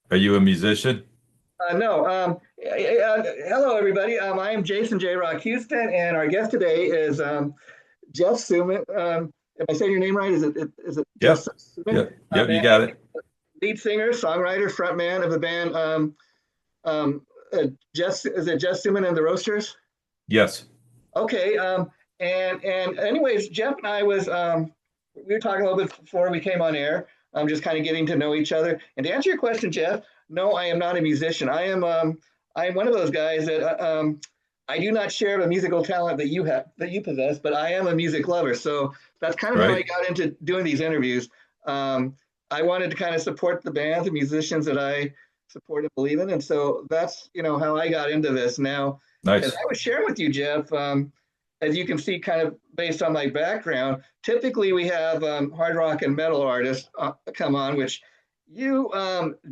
Are you a musician? No. Hello, everybody. I am Jason Jrock Houston, and our guest today is Jeff Suma. Am I saying your name right? Is it Jeff Yep. Suma? Yep. Yep. You And got it. lead singer, songwriter, frontman of the band. Um, Jeff, is it Jeff Suma and The Roasters? Yes. Okay. And anyways, Jeff and I was we were talking a little bit before we came on air. Just kind of getting to know each other. And to answer your question, Jeff, no, I am not a musician. I am one of those guys that I do not share the musical talent that you possess, but I am a music lover. So that's kind of how I Right. got into doing these interviews. Um, I wanted to kind of support the bands and musicians that I support and believe in, and so that's how I got into this. Now, as Nice. I was sharing with you, Jeff, as you can see, kind of based on my background, typically we have hard rock and metal artists come on, which you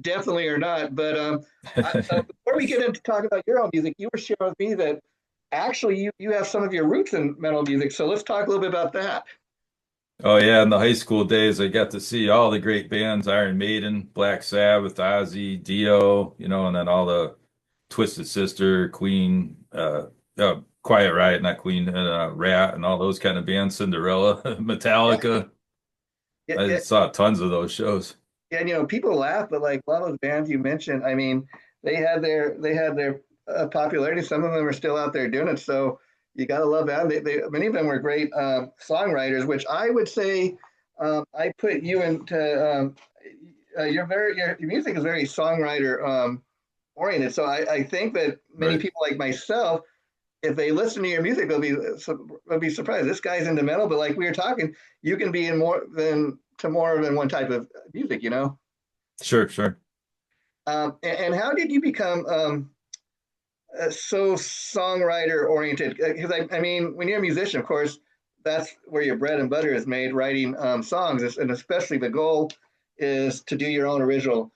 definitely are not. But before we get into talking about your own music, you were sharing with me that actually you have some of your roots in metal music. So let's talk a little bit about that. Oh yeah, in the high school days, I got to see all the great bands: Iron Maiden, Black Sabbath, Ozzy, Dio, and then all the Twisted Sister, Queen, Quiet Riot, not Queen, and Rat, and all those kind of bands, Cinderella, Yeah, Metallica. yeah, I yeah. saw tons of those shows. And people laugh, but like a lot of those bands you mentioned, I mean, they had their popularity. Some of them are still out there doing it. So you got to love that. Many of them were great songwriters, which I would say I put you into. Your music is very songwriter oriented. So I think that many Right. people like myself, if they listen to your music, they'll be surprised. This guy's into metal, but like we were talking, you can be in more than one type of music. Sure, sure. And how did you become so songwriter oriented? Because I mean, when you're a musician, of course, that's where your bread and butter is made, writing songs, and especially the goal is to do your own original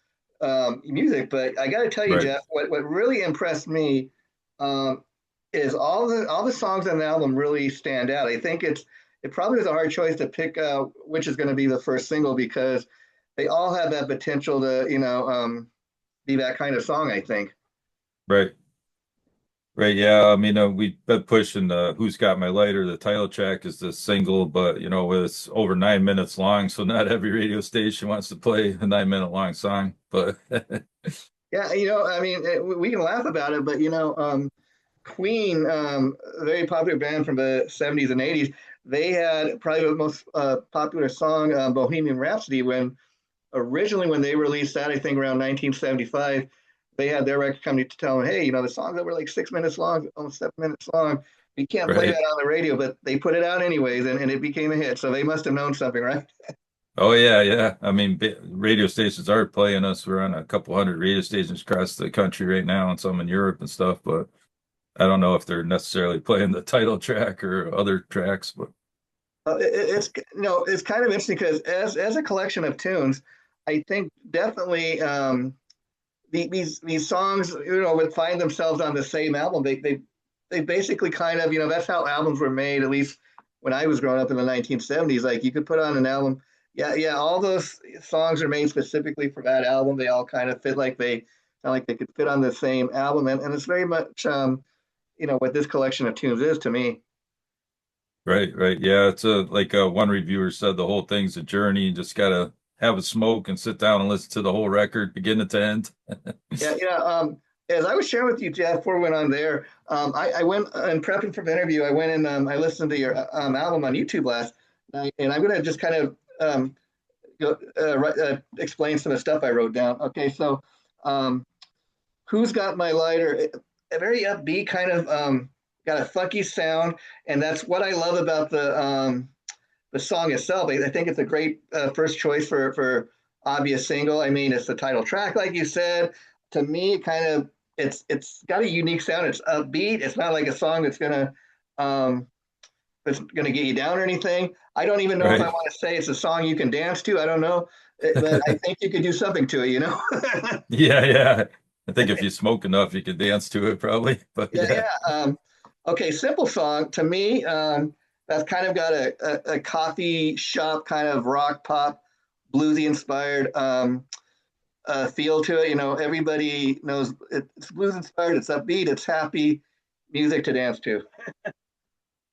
music. But I got to tell you, Right. Jeff, what really impressed me um, is all the songs on the album really stand out. I think it probably was a hard choice to pick which is going to be the first single because they all have that potential to be that kind of song, I think. Right. Right, yeah. I mean, we've been pushing "Who's Got My Lighter." The title track is the single, but it's over 9 minutes long, so not every radio station wants to play a 9 minute long song. But Yeah, I mean, we can laugh about it, but Queen, a very popular band from the 70s and 80s, they had probably the most popular song, Bohemian Rhapsody, when they released that, I think around 1975, they had their record company to tell them, hey, the songs that were like 6 minutes long, almost 7 minutes long, we can't play that right. on the radio, but they put it out anyways, and it became a hit. So they must have known something, right? Oh yeah, yeah. I mean, radio stations are playing us. We're on a couple hundred radio stations across the country right now, and some in Europe and stuff. But I don't know if they're necessarily playing the title track or other tracks. But It's kind of interesting because as a collection of tunes, I think definitely these songs would find themselves on the same album. They basically kind of that's how albums were made. At least when I was growing up in the 1970s, like you could put on an album. Yeah, yeah, all those songs are made specifically for that album. They all kind of fit like they could fit on the same album, and it's very much what this collection of tunes is to me. right, right. Yeah, it's one reviewer said the whole thing's a journey. You just gotta have a smoke and sit down and listen to the whole record, beginning to end. Yeah, yeah. As I was sharing with you, Jeff, before we went on there, I went in prepping for the interview. I went and I listened to your album on YouTube last night, and I'm going to just kind of explain some of the stuff I wrote down. Okay, so um, "Who's Got My Lighter?" A very upbeat kind of got a funky sound, and that's what I love about the song itself. I think it's a great first choice for obvious single. I mean, it's the title track, like you said. To me, it's got a unique sound. It's upbeat. It's not like a song um, that's gonna get you down or anything. I don't even know if I Right. want to say it's a song you can dance to. I don't know, but I think you could do something to it. Yeah, yeah. I think if you smoke enough, you could dance to it probably. But Yeah, yeah, yeah. Okay, simple song to me. That's kind of got a coffee shop kind of rock pop, bluesy inspired feel to it. You know, everybody knows it's blues inspired, it's upbeat, it's happy music to dance to.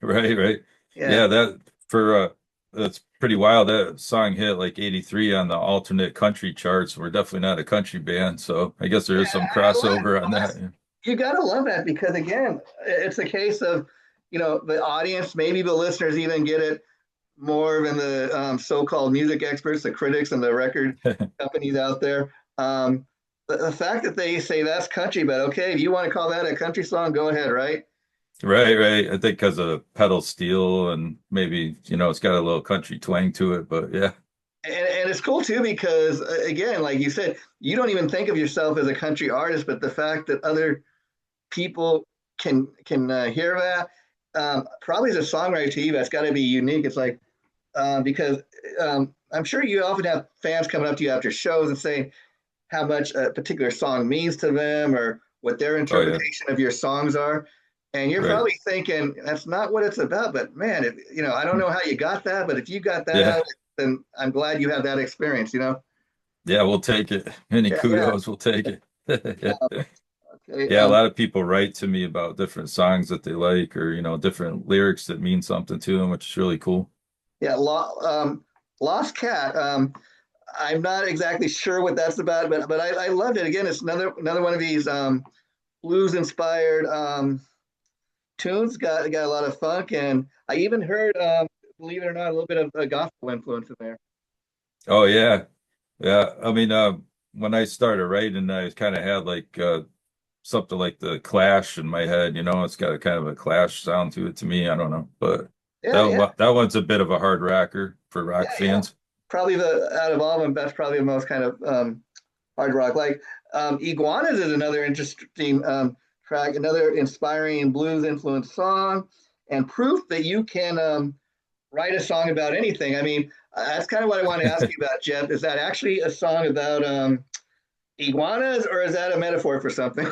Right, right. Yeah. Yeah, that for that's pretty wild. That song hit like 83 on the alternate country charts. We're definitely not a country band, so I guess there Yeah, is some I love crossover on that. you gotta love that because again, it's a case of, you know, the audience, maybe the listeners even get it more than the so-called music experts, the critics and the record companies out there. The fact that they say that's country, but okay, if you want to call that a country song, go ahead, right? Right, right. I think because of pedal steel and maybe, it's got a little country twang to it, but yeah. And it's cool too because again, like you said, you don't even think of yourself as a country artist, but the fact that other people can hear that probably as a songwriter to you, that's got to be unique. It's like because I'm sure you often have fans coming up to you after shows and saying how much a particular song means to them or what their Oh yeah. interpretation of your songs are. And you're Right. probably thinking that's not what it's about. But man, I don't know how you got that, but if you got that Yeah. out, then I'm glad you had that experience. Yeah, we'll take it. Any Yeah, yeah. kudos, we'll take it. Yeah. Okay. Yeah, a lot of people write to me about different songs that they like or, different lyrics that mean something to them, which is really cool. Yeah. Lost Cat. I'm not exactly sure what that's about, but I loved it. Again, it's another one of these blues inspired tunes. Got a lot of funk, and I even heard, believe it or not, a little bit of a gospel influence in there. Oh yeah. Yeah. I mean, when I started writing, I kind of had like something like the Clash in my head, it's got a kind of a Clash sound to it to me. I don't know. But Yeah, yeah, that one's a bit of a hard rocker for rock yeah, yeah. fans. Probably the out of all of them, that's probably the most kind of hard rock. Like Iguanas is another interesting track, another inspiring blues influenced song, and proof that you can write a song about anything. I mean, that's kind of what I want to ask you about, Jeff. Is that actually a song about iguanas, or is that a metaphor for something?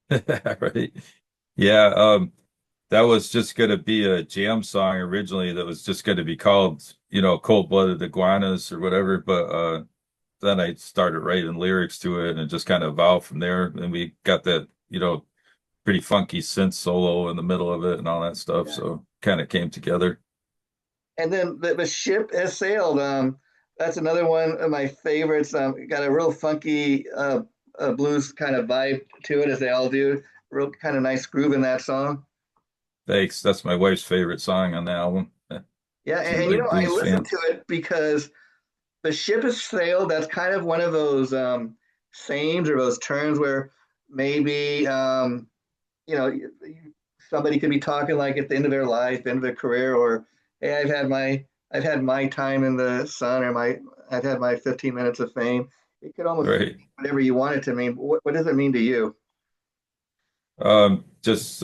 Right. Yeah, that was just going to be a jam song originally that was just going to be called, Cold-Blooded Iguanas or whatever. But then I started writing lyrics to it and it just kind of evolved from there. And we got that, pretty funky synth solo in the middle of it and all that stuff. Yeah. So kind of came together. And then the ship has sailed. That's another one of my favorites. Got a real funky blues kind of vibe to it, as they all do. Real kind of nice groove in that song. Thanks. That's my wife's favorite song on the album. Yeah, She's a and big I blues listened fan. to it because the ship has sailed. That's kind of one of those sayings or those terms where maybe you know somebody could be talking like at the end of their life, end of their career, or hey, I've had my time in the sun, or I've had my 15 minutes of fame. It could almost Right. mean whatever you want it to mean. What does it mean to you? Just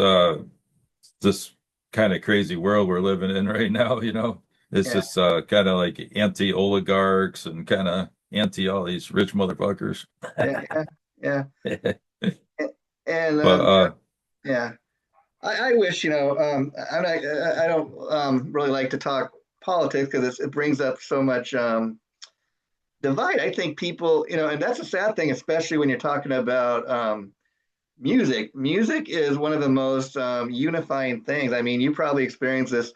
this kind of crazy world we're living in right now, It's Yeah, just kind of like anti-oligarchs and kind of anti all these rich motherfuckers. yeah, yeah, yeah. And But yeah, I wish I don't really like to talk politics because it brings up so much divide. I think people, and that's a sad thing, especially when you're talking about music. Music is one of the most unifying things. I mean, you probably experience this,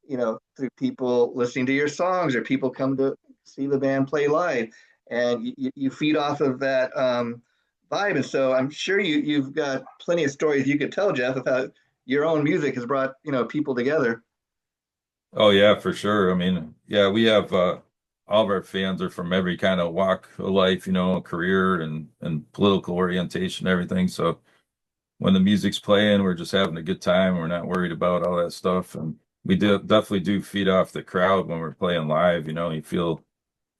through people listening to your songs or people come to see the band play live, and you feed off of that vibe. And so I'm sure you've got plenty of stories you could tell, Jeff, about your own music has brought people together. oh yeah, for sure. I mean, yeah, we have all of our fans are from every kind of walk of life, career and political orientation, everything. So when the music's playing, we're just having a good time. We're not worried about all that stuff. And we definitely do feed off the crowd when we're playing live. You feel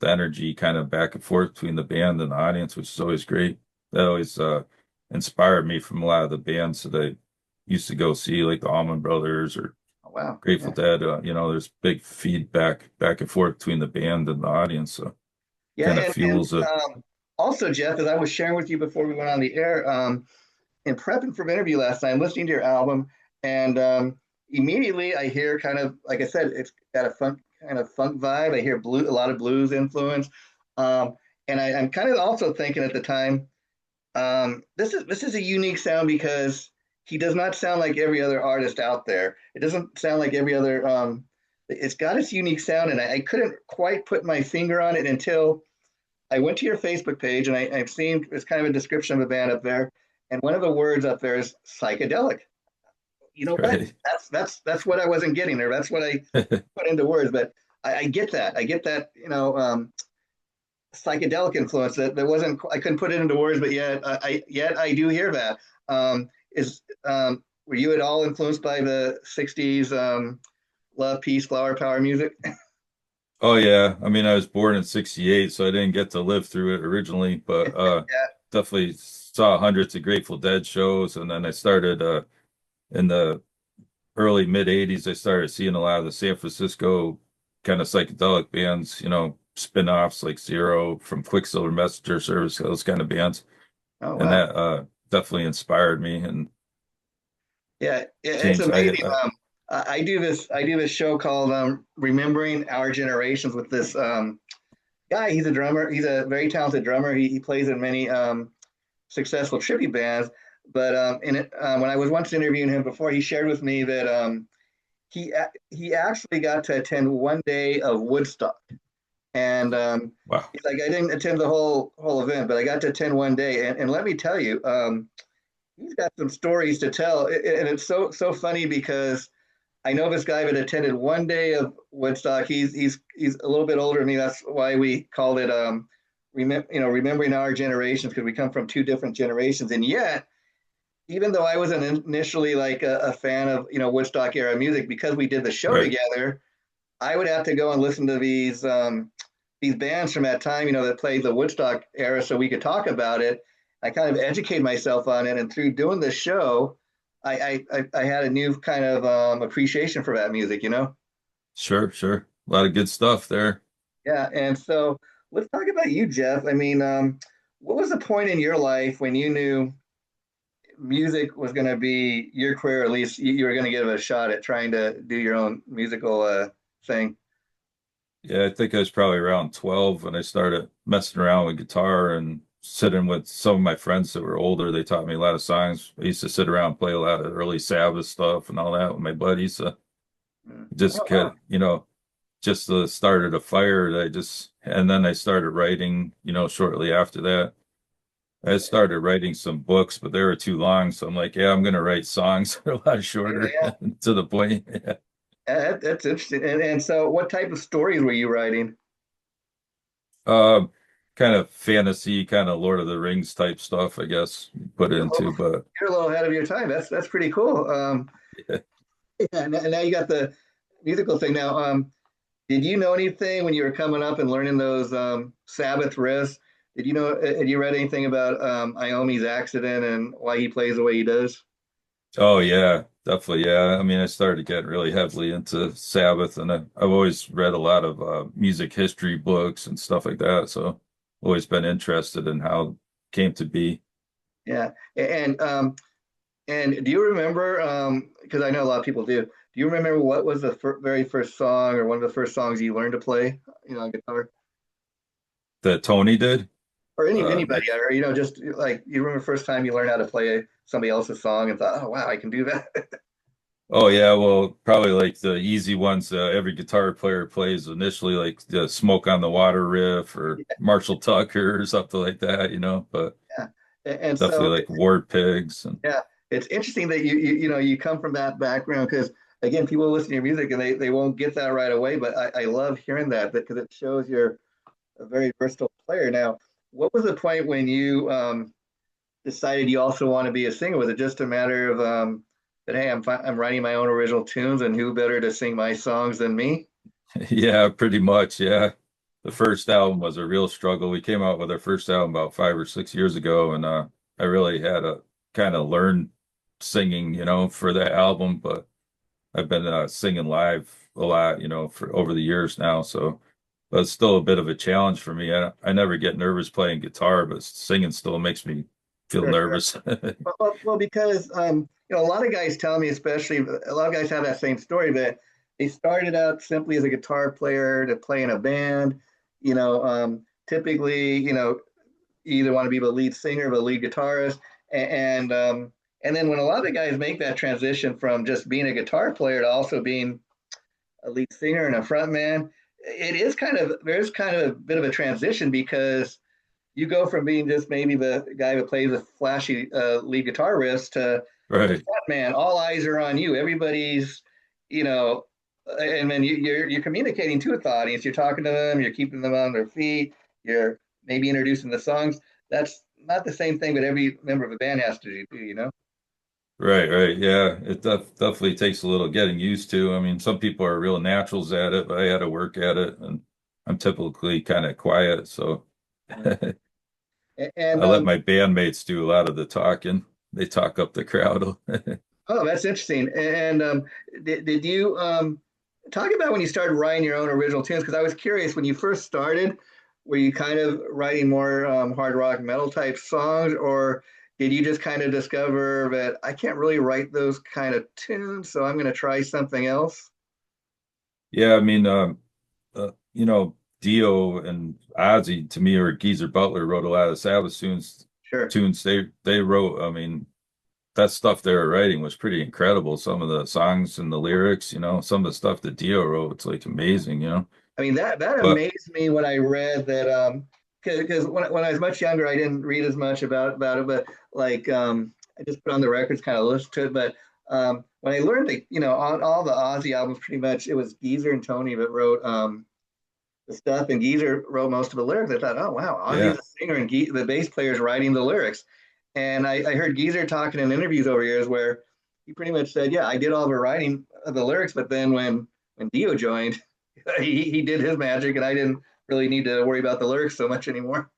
the energy kind of back and forth between the band and the audience, which is always great. That always inspired me from a lot of the bands that I used to go see, like the Allman Brothers or Oh, wow. Grateful Yeah. Dead. There's big feedback back and forth between the band and the audience. So Yeah. kind of And fuels it. also, Jeff, as I was sharing with you before we went on the air, in prepping for the interview last night, listening to your album, and immediately I hear kind of, like I said, it's got a funk vibe. I hear a lot of blues influence. Um, And I'm kind of also thinking at the time, this is a unique sound because he does not sound like every other artist out there. It doesn't sound like every other. It's got its unique sound, and I couldn't quite put my finger on it until I went to your Facebook page, and I've seen it's kind of a description of a band up there, and one of the words up there is psychedelic. You know what? Right. That's what I wasn't getting there. That's what I put into words, but I get that. I get that. Psychedelic influence that wasn't. I couldn't put it into words, but yet I do hear that. Is Were you at all influenced by the '60s love, peace, flower power music? Oh yeah. I mean, I was born in 68, so I didn't get to live through it originally, but Yeah. definitely saw hundreds of Grateful Dead shows. And then I started in the early mid 80s, I started seeing a lot of the San Francisco kind of psychedelic bands, spin-offs like Zero from Quicksilver Messenger Service, those kind of bands. Oh And wow. that definitely inspired me and Yeah, it's changed. amazing. I do this show called Remembering Our Generations with this guy. He's a drummer. He's a very talented drummer. He plays in many successful tribute bands. But when I was once interviewing him before, he shared with me that he actually got to attend one day of Woodstock, and Wow. he's like, I didn't attend the whole event, but I got to attend one day, and let me tell you, he's got some stories to tell, and it's so funny because I know this guy that attended one day of Woodstock. He's a little bit older than me. That's why we called it remembering our generations, because we come from two different generations. And yet, even though I wasn't initially like a fan of Woodstock era music, because we did the show Right. together, I would have to go and listen to these bands from that time, that played the Woodstock era, so we could talk about it. I kind of educate myself on it, and through doing this show, I had a new kind of appreciation for that music. Sure, sure. A lot of good stuff there. Yeah, and so let's talk about you, Jeff. I mean, what was the point in your life when you knew music was going to be your career? At least you were going to give it a shot at trying to do your own musical thing. Yeah, I think I was probably around 12 when I started messing around with guitar and sitting with some of my friends that were older. They taught me a lot of songs. I used to sit around and play a lot of early Sabbath stuff and all that with my buddies. So just Oh wow. get, just started a fire that and then I started writing, shortly after that. I started writing some books, but they were too long. So I'm like, yeah, I'm going to write songs that are a lot Yeah, shorter yeah. to the point. That's interesting. And so, what type of stories were you writing? Um, Kind of fantasy, kind of Lord of the Rings type stuff, I guess, put You're a little, into, but you're a little ahead of your time. That's pretty cool. yeah. Yeah, and now you got the musical thing. Now, did you know anything when you were coming up and learning those Sabbath riffs? Had you read anything about Iommi's accident and why he plays the way he does? Oh yeah, definitely. Yeah. I mean, I started getting really heavily into Sabbath and I've always read a lot of music history books and stuff like that. So always been interested in how it came to be. Yeah, and do you remember? Because I know a lot of people do. Do you remember what was the very first song or one of the first songs you learned to play? On guitar, That Tony did. or anybody, Like, or just like you remember the first time you learned how to play somebody else's song and thought, oh wow, I can do that. oh yeah, well, probably like the easy ones every guitar player plays initially, like the Smoke on the Water riff or Marshall Tucker or something like that, but Yeah, and so definitely like War Pigs and yeah, it's interesting that you come from that background because again, people listen to your music and they won't get that right away. But I love hearing that because it shows you're a very versatile player. Now, what was the point when you decided you also want to be a singer? Was it just a matter of that hey, I'm writing my own original tunes and who better to sing my songs than me? yeah, pretty much. Yeah. The first album was a real struggle. We came out with our first album about 5 or 6 years ago, and I really had to kind of learn singing, for that album. But I've been singing live a lot, for over the years now. So, but it's still a bit of a challenge for me. I never get nervous playing guitar, but singing still makes me feel Sure, sure. nervous. Well, because a lot of guys tell me, especially a lot of guys have that same story that they started out simply as a guitar player to play in a band. typically, you either want to be the lead singer or the lead guitarist, and then when a lot of the guys make that transition from just being a guitar player to also being a lead singer and a front man, there's kind of a bit of a transition because you go from being just maybe the guy who plays a flashy lead guitar riffs to the Right. front man. All eyes are on you. Everybody's, you know, and then you're communicating to the audience. You're talking to them. You're keeping them on their feet. You're maybe introducing the songs. That's not the same thing that every member of a band has to do. Right, right. Yeah, it definitely takes a little getting used to. I mean, some people are real naturals at it, but I had to work at it, and I'm typically kind of quiet, so I And let my bandmates do a lot of the talking. They talk up the crowd. oh, that's interesting. And did you talk about when you started writing your own original tunes? Because I was curious when you first started, were you kind of writing more hard rock metal type songs, or did you just kind of discover that I can't really write those kind of tunes, so I'm going to try something else? Yeah, I mean, Dio and Ozzy to me, or Geezer Butler wrote a lot of Sabbath tunes. Sure. They wrote. I mean, that stuff they were writing was pretty incredible. Some of the songs and the lyrics, some of the stuff that Dio wrote, it's like amazing. I mean that But amazed me when I read that because when I was much younger I didn't read as much about it, but like I just put on the records, kind of listened to it. But when I learned that on all the Ozzy albums, pretty much it was Geezer and Tony that wrote the stuff, and Geezer wrote most of the lyrics. I thought, oh wow, Ozzy's yeah, a singer and the bass player's writing the lyrics. And I heard Geezer talking in interviews over years where he pretty much said, yeah, I did all the writing of the lyrics, but then when Dio joined, he did his magic, and I didn't really need to worry about the lyrics so much anymore.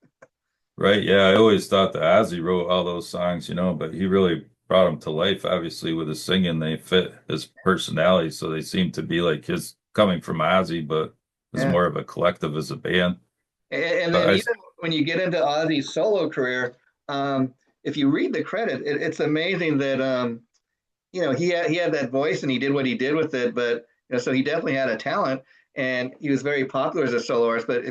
right. Yeah, I always thought that Ozzy wrote all those songs, but he really brought them to life. Obviously, with his singing, they fit his personality, so they seem to be like his coming from Ozzy, but it's Yeah. more of a collective as a band. And But then even when you get into Ozzy's solo career, if you read the credit, it's amazing that he had that voice and he did what he did with it. But so he definitely had a talent, and he was very popular as a solo artist. But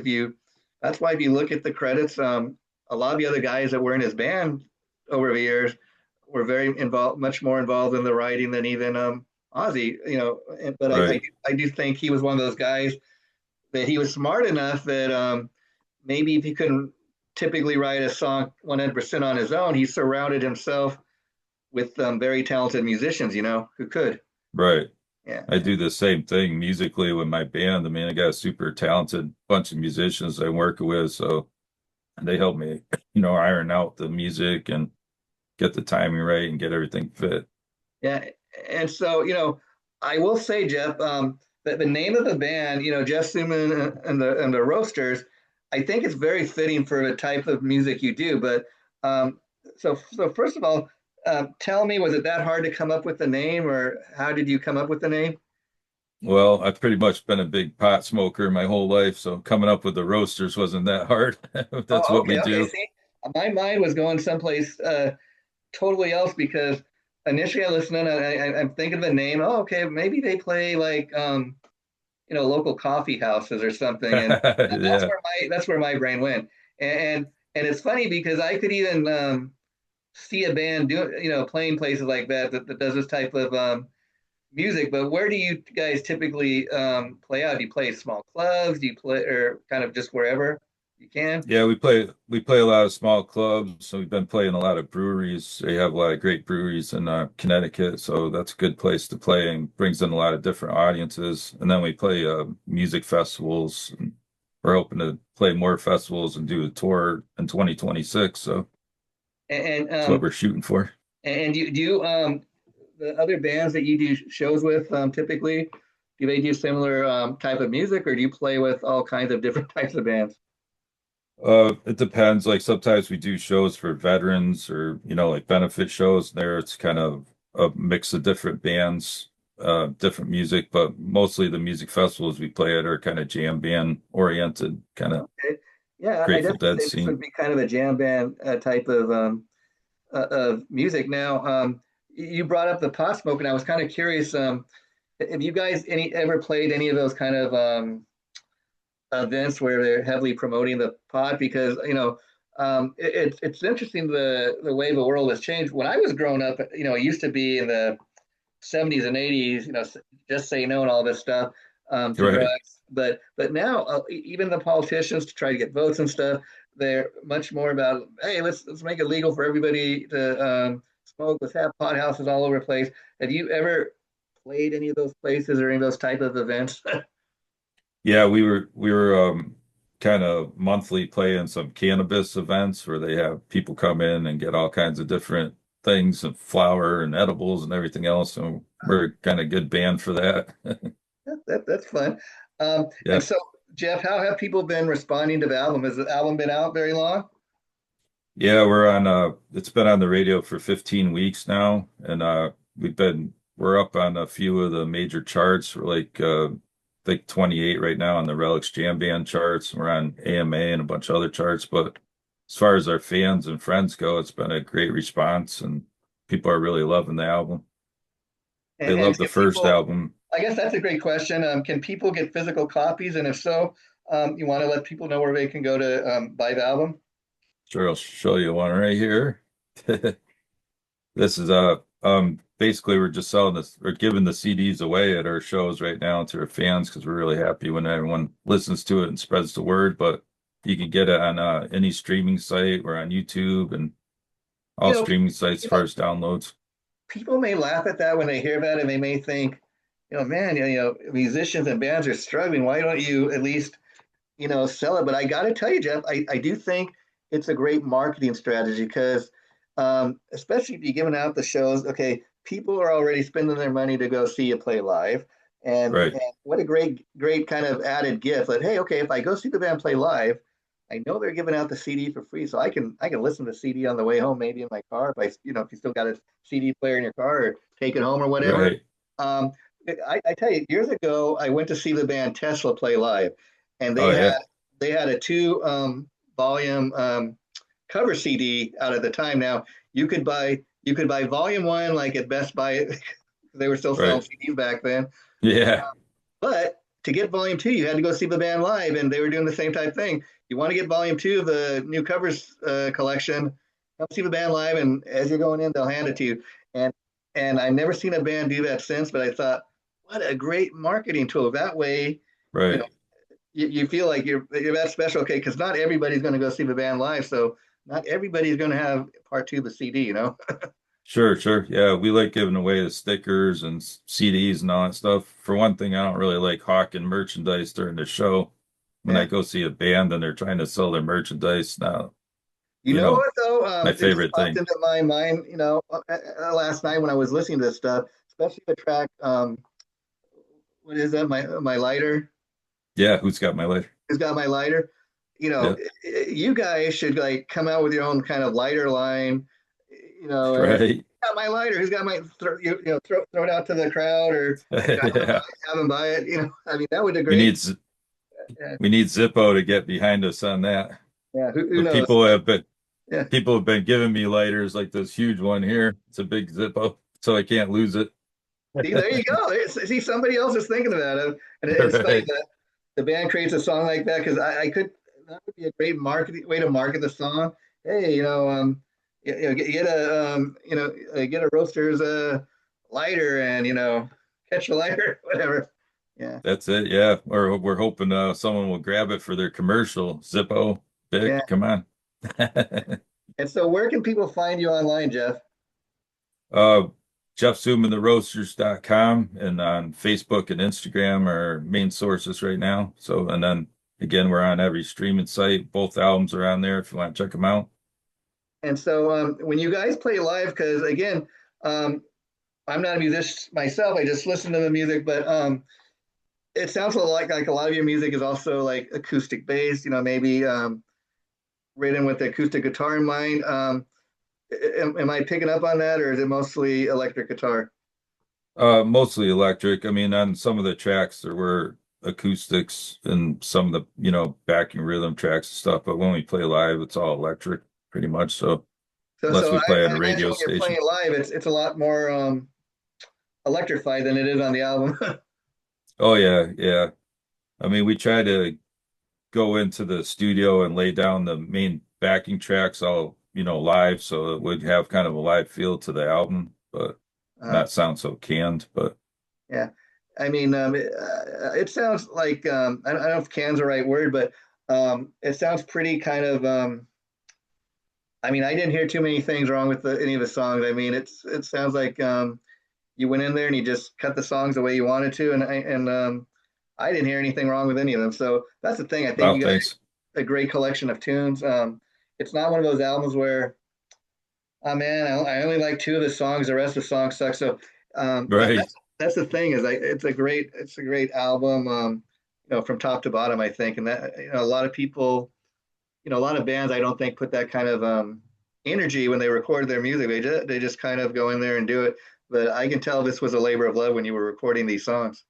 that's why if you look at the credits, a lot of the other guys that were in his band over the years were very involved, much more involved in the writing than even Ozzy. But right, I do think he was one of those guys that he was smart enough that maybe if he couldn't typically write a song 100% on his own, he surrounded himself with very talented musicians, who could. right. Yeah, I do the same thing musically with my band. I mean, I got a super talented bunch of musicians I'm working with, so they help me, iron out the music and get the timing right and get everything fit. yeah. And so, I will say, Jeff, that the name of the band, Jeff Suma and the Roasters, I think it's very fitting for the type of music you do. But so first of all, tell me, was it that hard to come up with the name, or how did you come up with the name? Well, I've pretty much been a big pot smoker my whole life, so coming up with the roasters wasn't that hard. That's Oh, what okay, we okay. do. See, my mind was going someplace totally else because initially I listened and I'm thinking of the name. Oh, okay, maybe they play like local coffee houses or something, and Yeah, that's where my brain went. And it's funny because I could even see a band playing places like that does this type of music. But where do you guys typically play out? Do you play small clubs? Do you play or kind of just wherever you can? yeah, we play a lot of small clubs. So we've been playing a lot of breweries. They have a lot of great breweries in Connecticut, so that's a good place to play and brings in a lot of different audiences. And then we play music festivals. And we're hoping to play more festivals and do a tour in 2026. So And that's what we're shooting for. and do you the other bands that you do shows with typically do they do similar type of music, or do you play with all kinds of different types of bands? It depends. Like sometimes we do shows for veterans or, like benefit shows. There it's kind of a mix of different bands, different music, but mostly the music festivals we play at are kind of jam band oriented, kind of Okay. Yeah, I Grateful definitely Dead say this scene. would be kind of a jam band type of music. Now, you brought up the pot smoke, and I was kind of curious. Have you guys ever played any of those kind of events where they're heavily promoting the pot because it's interesting the way the world has changed. When I was growing up, it used to be in the 70s and 80s, just say no and all this stuff to Right. drugs. But now even the politicians to try to get votes and stuff, they're much more about, hey, let's make it legal for everybody to smoke. Let's have pot houses all over the place. Have you ever played any of those places or any of those type of events? Yeah, we were kind of monthly playing some cannabis events where they have people come in and get all kinds of different things and flour and edibles and everything else. So we're kind of good band for that. That's fun. And Yeah. so, Jeff, how have people been responding to the album? Has the album been out very long? Yeah, it's been on the radio for 15 weeks now, and we're up on a few of the major charts. We're like 28 right now on the Relics Jam Band charts. We're on AMA and a bunch of other charts, but as far as our fans and friends go, it's been a great response and people are really loving the album. They And love the can first people, album. I guess that's a great question. Can people get physical copies? And if so, you want to let people know where they can go to buy the album? Sure, I'll show you one right here. This is basically we're just selling this, we're giving the CDs away at our shows right now to our fans because we're really happy when everyone listens to it and spreads the word. But you can get it on any streaming site or on YouTube and all You know, streaming sites as you far know, as downloads. people may laugh at that when they hear that, and they may think, man, musicians and bands are struggling. Why don't you at least, sell it? But I got to tell you, Jeff, I do think it's a great marketing strategy because, especially if you're giving out the shows, okay, people are already spending their money to go see you play live. And Right, what a great kind of added gift that, hey, okay, if I go see the band play live, I know they're giving out the CD for free, so I can listen to the CD on the way home, maybe in my car. If you still got a CD player in your car, or take it home or whatever. right. Um, I tell you, years ago, I went to see the band Tesla play live, and Oh yeah, they had a two volume cover CD out at the time. Now you could buy volume one like at Best Buy. They were still selling right. CDs back then. Yeah, But to get volume two, you had to go see the band live, and they were doing the same type thing. You want to get volume two of the new covers collection, come see the band live, and as you're going in, they'll hand it to you. And and I've never seen a band do that since, but I thought, what a great marketing tool. That way, you know, right. you feel like you're that special, okay? Because not everybody's going to go see the band live, so not everybody's going to have part two of the CD. Sure, sure. Yeah, we like giving away the stickers and CDs and all that stuff. For one thing, I don't really like hawking merchandise during the show. When I Yeah. go see a band and they're trying to sell their merchandise, now, You know what though? my It just favorite popped thing. into my mind. Last night when I was listening to this stuff, especially the track. What is that? My lighter. Yeah, who's got my lighter? Who's got my lighter? Yeah, You guys should like come out with your own kind of lighter line. right. Got my lighter. Who's got my throw it out to the crowd or Yeah, have them buy it. I mean that would be we great. need Yeah, we need Zippo to get behind us on that. yeah. Who The knows? Yeah. people have been giving me lighters like this huge one here. It's a big Zippo, so I can't lose it. See, there you go. See, somebody else is thinking about it, and it's funny Right. that the band creates a song like that because I could that would be a great marketing way to market the song. Hey, get a roaster's lighter and catch a lighter, whatever. Yeah, That's it. Yeah. Or we're hoping someone will grab it for their commercial. Zippo, yeah. Bic, come on. And so, where can people find you online, Jeff? Uh, Suma and The Roasters.com and on Facebook and Instagram are main sources right now. So, and then again, we're on every streaming site. Both albums are on there if you want to check them out. And so, when you guys play live, because again, um, I'm not a musician myself. I just listen to the music, but it sounds a lot like a lot of your music is also like acoustic based, maybe written with the acoustic guitar in mind. Am I picking up on that, or is it mostly electric guitar? Mostly electric. I mean, on some of the tracks there were acoustics and some of the, backing rhythm tracks and stuff, but when we play live, it's all electric pretty much. So So, unless so we play on I a imagine radio when you're station. playing live, it's a lot more electrified than it is on the album. Oh yeah, yeah. I mean, we try to go into the studio and lay down the main backing tracks all, live, so it would have kind of a live feel to the album, but Uh, not sound so canned. But yeah. I mean, it sounds like I don't know if "can's" the right word, but it sounds pretty kind of. I mean, I didn't hear too many things wrong with any of the songs. I mean, it sounds like you went in there and you just cut the songs the way you wanted to, and I didn't hear anything wrong with any of them. So that's the thing. I think well, you got thanks. a great collection of tunes. It's not one of those albums where, oh man, I only like two of the songs. The rest of the songs suck. So Right. that's the thing is like it's a great album. From top to bottom, I think, and that a lot of people, a lot of bands, I don't think put that kind of energy when they record their music. They just kind of go in there and do it. But I can tell this was a labor of love when you were recording these songs.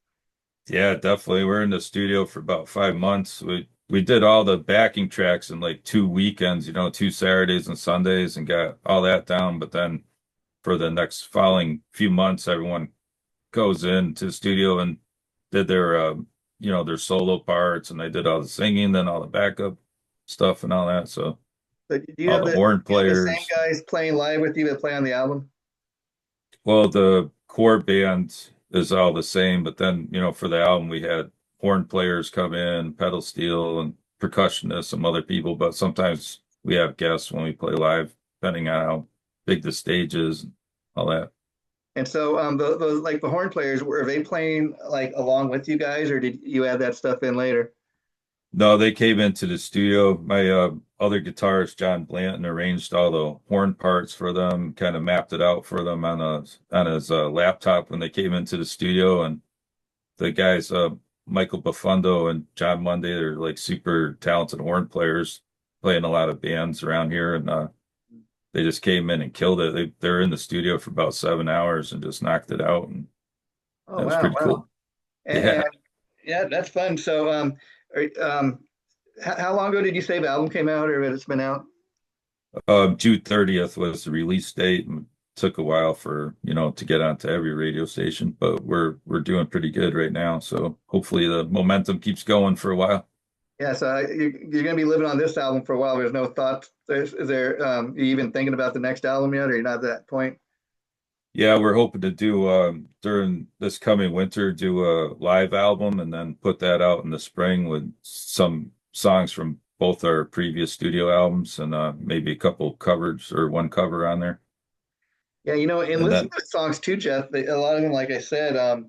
Yeah, definitely. We're in the studio for about 5 months. We did all the backing tracks in like 2 weekends, 2 Saturdays and Sundays, and got all that down. But then for the next following few months, everyone goes into the studio and did their solo parts, and they did all the singing, then all the backup stuff and all that. So But do you all have the the horn you have the same players. guys playing live with you that play on the album? Well, the core band is all the same, but then, for the album, we had horn players come in, pedal steel, and percussionists, some other people. But sometimes we have guests when we play live, depending on how big the stage is and all that. And so those like the horn players, were they playing like along with you guys, or did you add that stuff in later? No, they came into the studio. My other guitarist, John Blanton, arranged all the horn parts for them, kind of mapped it out for them on his laptop when they came into the studio. And the guys, Michael Bafundo and John Monday, they're like super talented horn players, playing a lot of bands around here, and they just came in and killed it. They're in the studio for about 7 hours and just knocked it out, and Oh that was wow, pretty wow. cool. And Yeah. yeah, that's fun. So how long ago did you say the album came out, or it's been out? June 30th was the release date, and took a while for, to get onto every radio station, but we're doing pretty good right now. So hopefully the momentum keeps going for a while. Yeah, so you're going to be living on this album for a while. There's no thought. Is there? You even thinking about the next album yet, or you're not at that point? Yeah, we're hoping to do during this coming winter, do a live album and then put that out in the spring with some songs from both our previous studio albums, and maybe a couple covers or one cover on there. Yeah, and And listen then to the songs too, Jeff. A lot of them, like I said,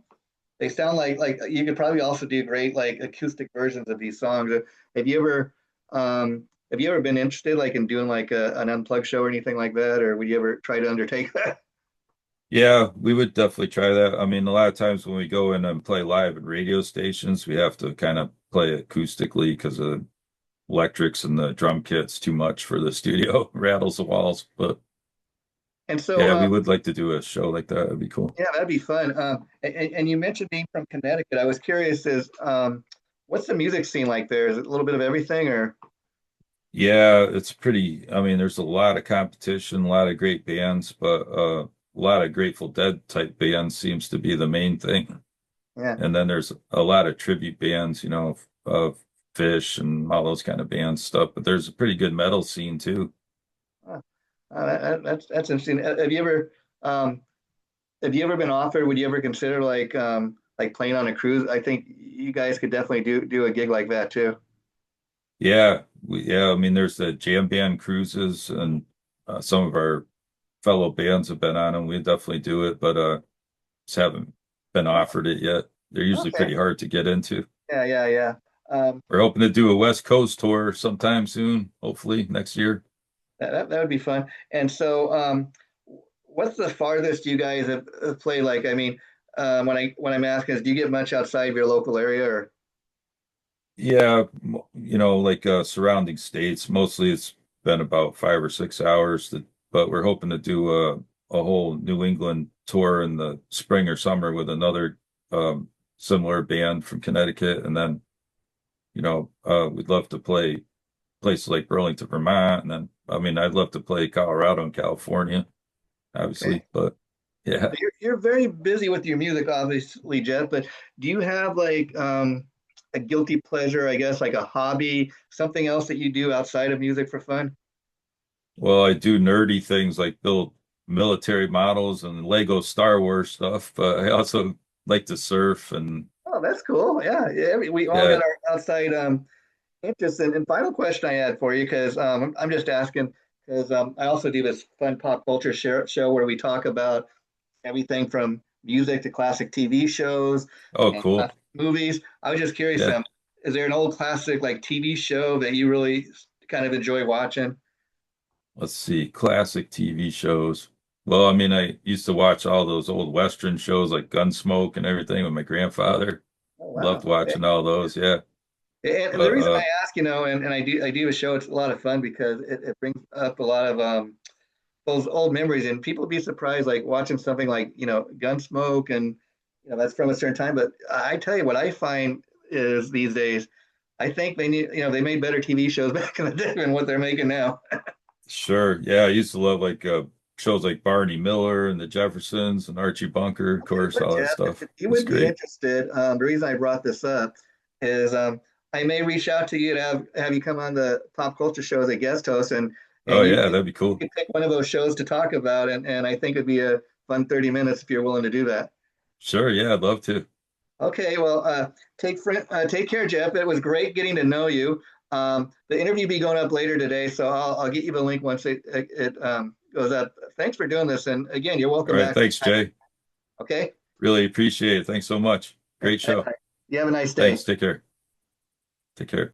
they sound like you could probably also do great like acoustic versions of these songs. Have you ever have you ever been interested like in doing like an unplugged show or anything like that, or would you ever try to undertake that? yeah, we would definitely try that. I mean, a lot of times when we go in and play live at radio stations, we have to kind of play acoustically because of electrics and the drum kit's too much for the studio, rattles the walls. But And so yeah, we would like to do a show like that. That'd be cool. yeah, that'd be fun. And you mentioned being from Connecticut. I was curious, is what's the music scene like there? Is it a little bit of everything, or Yeah, it's pretty. I mean, there's a lot of competition, a lot of great bands, but a lot of Grateful Dead type bands seems to be the main thing. yeah? And then there's a lot of tribute bands, of Fish and all those kind of bands stuff. But there's a pretty good metal scene too. Uh, that's interesting. Um, have you ever been offered? Would you ever consider like playing on a cruise? I think you guys could definitely do a gig like that too. Yeah, yeah. I mean, there's the jam band cruises, and some of our fellow bands have been on them. We definitely do it, but just haven't been offered it yet. They're usually Okay. pretty hard to get into. Yeah, yeah, yeah. Um, We're hoping to do a West Coast tour sometime soon, hopefully next year. that would be fun. And so, what's the farthest you guys have played? Like, I mean, when I'm asking is, do you get much outside of your local area, or Yeah, like surrounding states. Mostly it's been about 5 or 6 hours, but we're hoping to do a whole New England tour in the spring or summer with another similar band from Connecticut. And then, we'd love to play places like Burlington, Vermont. And then, I mean, I'd love to play Colorado and California, okay? obviously, but yeah. You're very busy with your music, obviously, Jeff. But do you have like a guilty pleasure, I guess, like a hobby, something else that you do outside of music for fun? Well, I do nerdy things like build military models and Lego Star Wars stuff, but I also like to surf and Oh, that's cool. Yeah, yeah. We all yeah. got our outside interests. And final question I had for you, because I'm just asking, because I also do this fun pop culture show where we talk about everything from music to classic TV shows Oh, and cool. classic movies. I was just curious, Yeah. is there an old classic like TV show that you really kind of enjoy watching? Let's see, classic TV shows. Well, I mean, I used to watch all those old Western shows like Gunsmoke and everything with my grandfather. Oh wow. Loved Okay. watching all those. Yeah. And the But reason I ask, and I do a show, it's a lot of fun because it brings up a lot of those old memories, and people be surprised like watching something like Gunsmoke, and that's from a certain time. But I tell you what I find is these days, I think they made better TV shows back in the day than what they're making now. sure. Yeah, I used to love like shows like Barney Miller and the Jeffersons and Archie Bunker, of Okay, course, but all that Jeff, stuff. if you It's would be great. interested, the reason I brought this up is I may reach out to you to have you come on the pop culture show as a guest host, Oh and you yeah, could that'd be you cool. could pick one of those shows to talk about, and I think it'd be a fun 30 minutes if you're willing to do that. Sure, yeah, I'd love to. Okay, well, take care, Jeff. It was great getting to know you. The interview will be going up later today, so I'll get you the link once it goes up. Thanks for doing this, and again, you're All welcome right, back. thanks, Jay. Okay, Really appreciate it. Thanks so much. Great show. you have a nice day. Thanks. Take care. Take care.